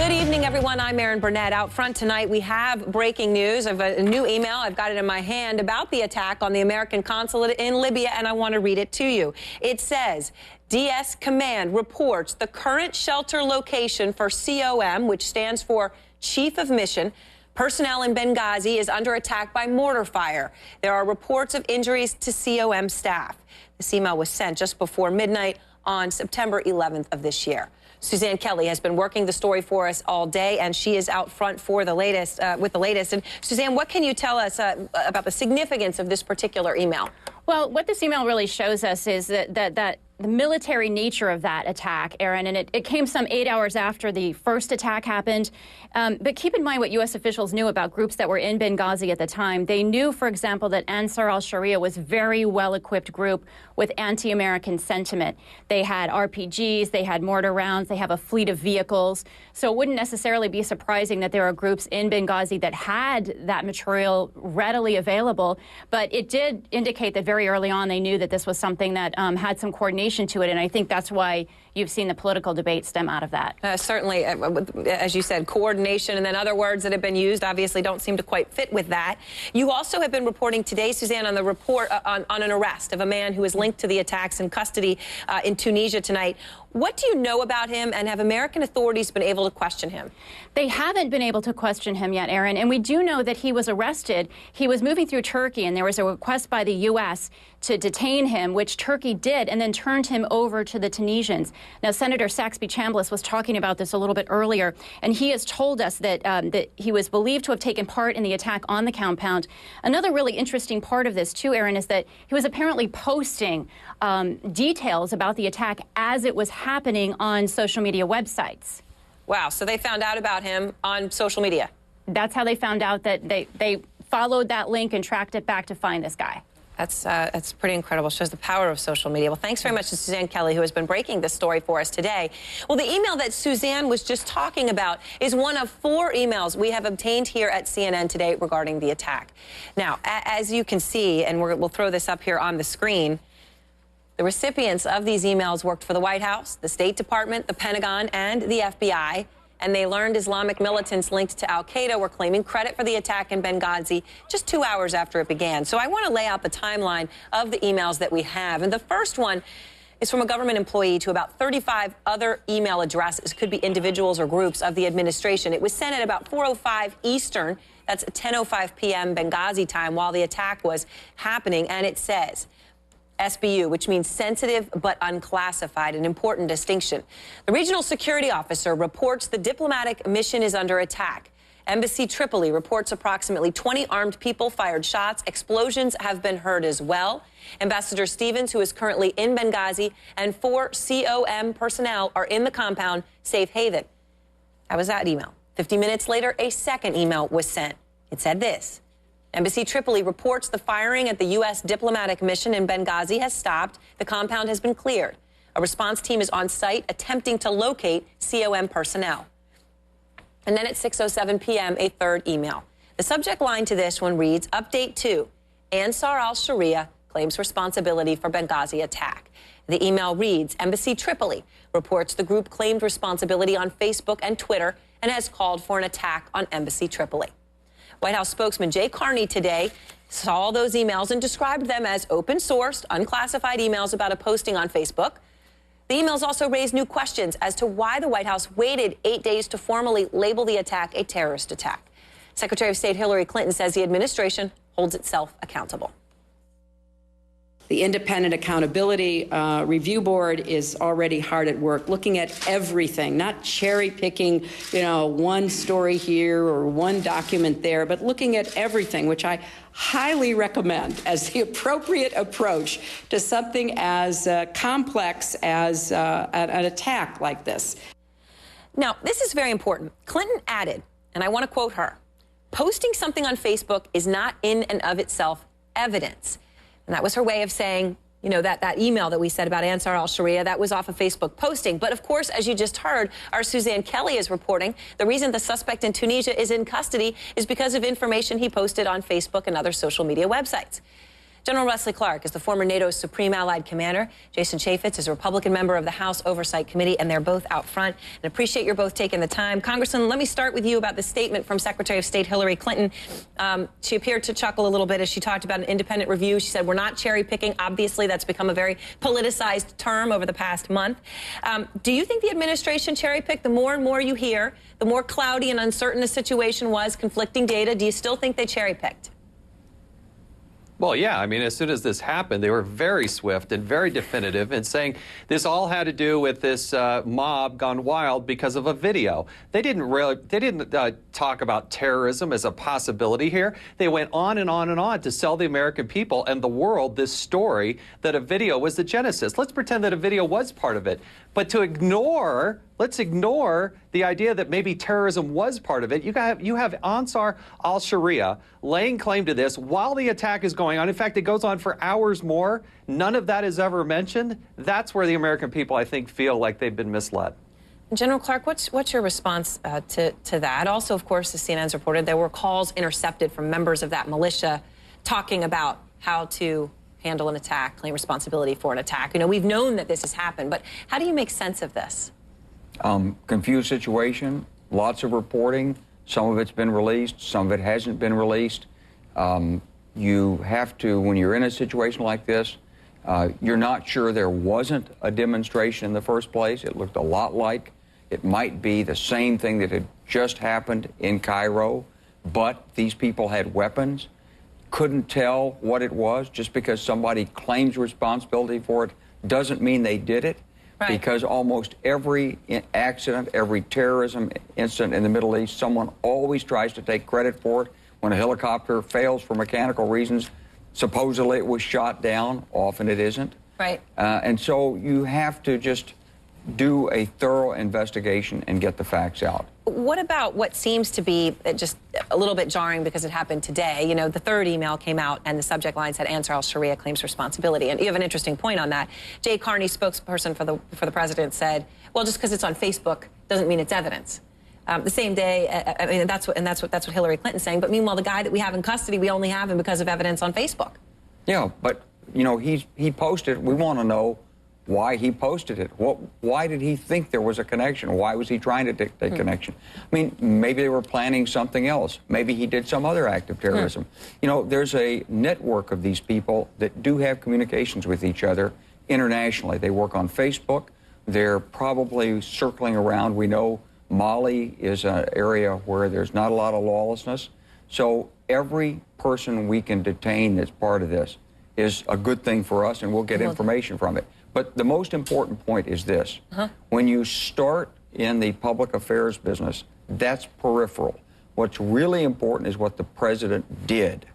Good evening, everyone. I'm Eburnett. Out front tonight, we have breaking news of a new email. I've got it in my hand about the attack on the American consulate in Libya, and I want to read it to you. It says, DS Command reports the current shelter location for COM, which stands for Chief of Mission, personnel in Benghazi is under attack by mortar fire. There are reports of injuries to COM staff. This email was sent just before midnight on September 11th of this year. Suzanne Kelly has been working the story for us all day, and she is out front for the latest, with the latest. And Suzanne, what can you tell us about the significance of this particular email? Well, what this email really shows us is that the military nature of that attack, Aaron, and it came some 8 hours after the first attack happened. But keep in mind what U.S. officials knew about groups that were in Benghazi at the time. They knew, for example, that Ansar al-Sharia was a very well-equipped group with anti-American sentiment. They had RPGs, they had mortar rounds, they have a fleet of vehicles. So it wouldn't necessarily be surprising that there are groups in Benghazi that had that material readily available. But it did indicate that very early on they knew that this was something that had some coordination to it, and I think that's why you've seen the political debate stem out of that. Certainly, as you said, coordination, and then other words that have been used obviously don't seem to quite fit with that. You also have been reporting today, Suzanne, on the report on an arrest of a man who is linked to the attacks in custody in Tunisia tonight. What do you know about him, and have American authorities been able to question him? They haven't been able to question him yet, Aaron, and we do know that he was arrested. He was moving through Turkey, and there was a request by the U.S. to detain him, which Turkey did, and then turned him over to the Tunisians. Now, Senator Saxby Chambliss was talking about this a little bit earlier, and he has told us that, that he was believed to have taken part in the attack on the compound. Another really interesting part of this, too, Aaron, is that he was apparently posting details about the attack as it was happening on social media websites. Wow, so they found out about him on social media. That's how they found out that they followed that link and tracked it back to find this guy. That's pretty incredible. Shows the power of social media. Well, thanks very much to Suzanne Kelly, who has been breaking this story for us today. Well, the email that Suzanne was just talking about is one of 4 emails we have obtained here at CNN today regarding the attack. Now, as you can see, and we'll throw this up here on the screen, the recipients of these emails worked for the White House, the State Department, the Pentagon, and the FBI. And they learned Islamic militants linked to al-Qaeda were claiming credit for the attack in Benghazi just 2 hours after it began. So I want to lay out the timeline of the emails that we have. And the first one is from a government employee to about 35 other email addresses, could be individuals or groups of the administration. It was sent at about 4:05 Eastern. That's 10:05 p.m. Benghazi time while the attack was happening. And it says, SBU, which means sensitive but unclassified, an important distinction. The regional security officer reports the diplomatic mission is under attack. Embassy Tripoli reports approximately 20 armed people fired shots. Explosions have been heard as well. Ambassador Stevens, who is currently in Benghazi, and 4 COM personnel are in the compound, safe haven. That was that email. 50 minutes later, a second email was sent. It said this. Embassy Tripoli reports the firing at the U.S. diplomatic mission in Benghazi has stopped. The compound has been cleared. A response team is on site attempting to locate COM personnel. And then at 6:07 p.m., a third email. The subject line to this one reads, Update 2, Ansar al-Sharia claims responsibility for Benghazi attack. The email reads, Embassy Tripoli reports the group claimed responsibility on Facebook and Twitter and has called for an attack on Embassy Tripoli. White House spokesman Jay Carney today saw those emails and described them as open-sourced, unclassified emails about a posting on Facebook. The emails also raised new questions as to why the White House waited 8 days to formally label the attack a terrorist attack. Secretary of State Hillary Clinton says the administration holds itself accountable. The Independent Accountability Review Board is already hard at work, looking at everything, not cherry-picking, one story here or one document there, but looking at everything, which I highly recommend as the appropriate approach to something as complex as an attack like this. Now, this is very important. Clinton added, and I want to quote her, posting something on Facebook is not in and of itself evidence. And that was her way of saying, that email that we said about Ansar al-Sharia, that was off a Facebook posting. But of course, as you just heard, our Suzanne Kelly is reporting the reason the suspect in Tunisia is in custody is because of information he posted on Facebook and other social media websites. General Wesley Clark is the former NATO's Supreme Allied Commander. Jason Chaffetz is a Republican member of the House Oversight Committee, and they're both out front. And appreciate you're both taking the time. Congressman, let me start with you about the statement from Secretary of State Hillary Clinton. She appeared to chuckle a little bit as she talked about an independent review. She said, we're not cherry picking. Obviously, that's become a very politicized term over the past month. Do you think the administration cherry picked? The more and more you hear, the more cloudy and uncertain the situation was, conflicting data. Do you still think they cherry picked? Well, yeah. I mean, as soon as this happened, they were very swift and very definitive in saying this all had to do with this mob gone wild because of a video. They didn't talk about terrorism as a possibility here. They went on and on and on to sell the American people and the world this story that a video was the genesis. Let's pretend that a video was part of it. But let's ignore the idea that maybe terrorism was part of it. You have Ansar al-Sharia laying claim to this while the attack is going on. In fact, it goes on for hours more. None of that is ever mentioned. That's where the American people, I think, feel like they've been misled. General Clark, what's your response to that? Also, of course, as CNN's reported, there were calls intercepted from members of that militia talking about how to handle an attack, claim responsibility for an attack. You know, we've known that this has happened, but how do you make sense of this? Confused situation, lots of reporting. Some of it's been released, some of it hasn't been released. You have to, when you're in a situation like this, you're not sure there wasn't a demonstration in the first place. It looked a lot like it might be the same thing that had just happened in Cairo, but these people had weapons. Couldn't tell what it was. Just because somebody claims responsibility for it doesn't mean they did it. Right. Because almost every accident, every terrorism incident in the Middle East, someone always tries to take credit for it. When a helicopter fails for mechanical reasons, supposedly it was shot down. Often it isn't. Right. And so you have to just do a thorough investigation and get the facts out. What about what seems to be just a little bit jarring because it happened today? You know, the third email came out and the subject line said Ansar al-Sharia claims responsibility. And you have an interesting point on that. Jay Carney, spokesperson for the president, said, well, just because it's on Facebook doesn't mean it's evidence. The same day, I mean, that's what Hillary Clinton's saying. But meanwhile, the guy that we have in custody, we only have him because of evidence on Facebook. Yeah, but, you know, he posted, we want to know why he posted it. Why did he think there was a connection? Why was he trying to dictate connection? I mean, maybe they were planning something else. Maybe he did some other act of terrorism. You know, there's a network of these people that do have communications with each other internationally. They work on Facebook. They're probably circling around. We know Mali is an area where there's not a lot of lawlessness. So every person we can detain that's part of this is a good thing for us, and we'll get information from it. But the most important point is this. When you start in the public affairs business, that's peripheral. What's really important is what the president did.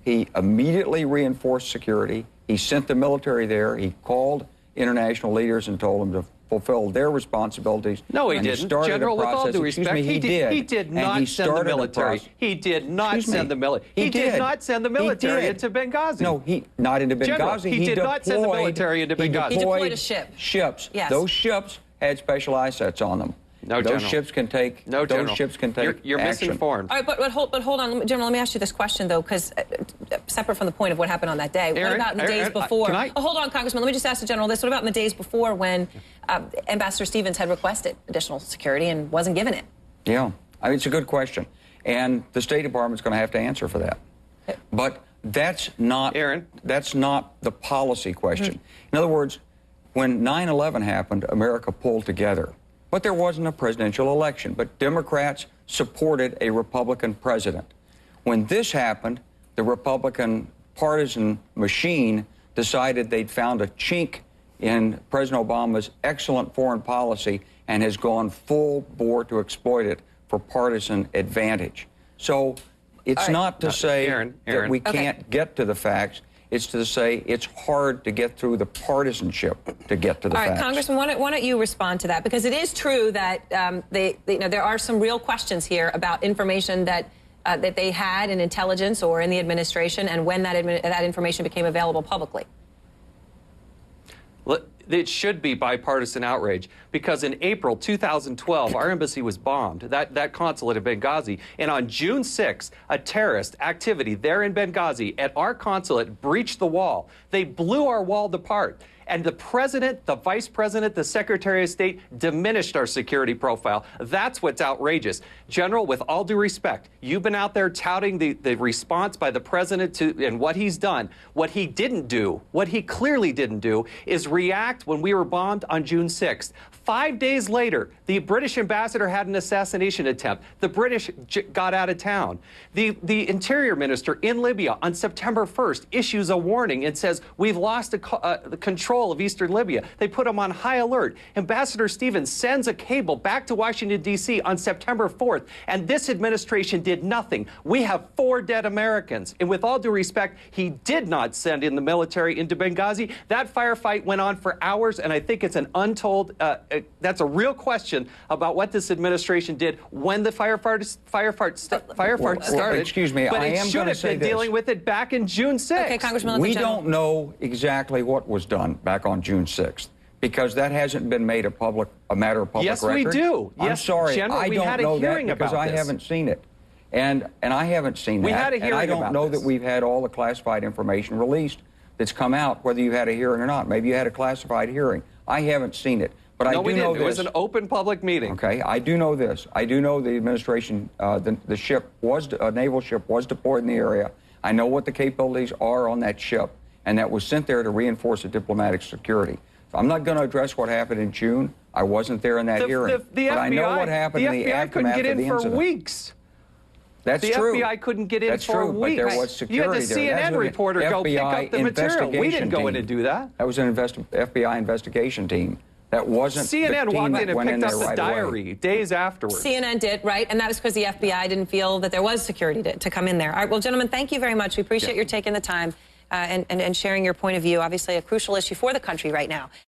He immediately reinforced security. He sent the military there. He called international leaders and told them to fulfill their responsibilities. No, he didn't. General, with all due respect, he did not send the military. He did not send the military. He did not send the military into Benghazi. No, not into Benghazi. General, he did not send the military into Benghazi. He deployed a ship. Ships. Yes. Those ships had special assets on them. No, those ships can take. No, those ships can take. You're action. misinformed. All right, but hold on, General. Let me ask you this question though, because separate from the point of what happened on that day. Aaron, what about in the days before? Hold on, Congressman. Let me just ask the General this. What about in the days before when Ambassador Stevens had requested additional security and wasn't given it? Yeah, I mean, it's a good question, and the State Department's going to have to answer for that. But that's not. Aaron, that's not the policy question. In other words, when 9/11 happened, America pulled together. But there wasn't a presidential election. But Democrats supported a Republican president. When this happened, the Republican partisan machine decided they'd found a chink in President Obama's excellent foreign policy and has gone full bore to exploit it for partisan advantage. So it's not to say that we can't get to the facts. It's to say it's hard to get through the partisanship to get to the facts. All right, Congressman, why don't you respond to that? Because it is true that there are some real questions here about information that they had in intelligence or in the administration, and when that information became available publicly. it should be bipartisan outrage, because in April 2012, our embassy was bombed, that consulate in Benghazi, and on June 6th, a terrorist activity there in Benghazi at our consulate breached the wall. They blew our wall apart. And the president, the vice president, the secretary of state diminished our security profile. That's what's outrageous. General, with all due respect, you've been out there touting the response by the president to and what he's done. What he didn't do, what he clearly didn't do, is react when we were bombed on June 6th. 5 days later, the British ambassador had an assassination attempt. The British got out of town. The interior minister in Libya on September 1st issues a warning and says, we've lost the control of eastern Libya. They put him on high alert. Ambassador Stevens sends a cable back to Washington, D.C. on September 4th, and this administration did nothing. We have 4 dead Americans. And with all due respect, he did not send in the military into Benghazi. That firefight went on for hours, and I think it's an untold, that's a real question about what this administration did when the firefight started. Excuse me, but I it am should have been dealing with it back in June 6th. Okay, Congressman. We don't know exactly what was done back on June 6th, because that hasn't been made a matter of public yes, record. Yes, we do. I'm sorry, General, I don't know that because I haven't seen it. And I haven't seen that. We had a hearing and I don't know that we've had all the classified information released that's come out, whether you had a hearing or not. Maybe you had a classified hearing. I haven't seen it. But no, I do we know didn't. It was an open public meeting. Okay, I do know this. I do know the administration, the ship was, a naval ship was deployed in the area. I know what the capabilities are on that ship, and that was sent there to reinforce the diplomatic security. So I'm not going to address what happened in June. I wasn't there in that hearing. But FBI, I know what happened in the aftermath of the incident. The FBI couldn't get in for weeks. That's true. The FBI couldn't get in That's for true, weeks. But there was security there. You had the CNN reporter go pick up the material. We didn't go in and do that. That was an FBI investigation team. That wasn't CNN walked in and picked up the diary days afterwards. CNN did, right? And that was because the FBI didn't feel that there was security to come in there. All right, well, gentlemen, thank you very much. We appreciate your taking the time and sharing your point of view. Obviously, a crucial issue for the country right now.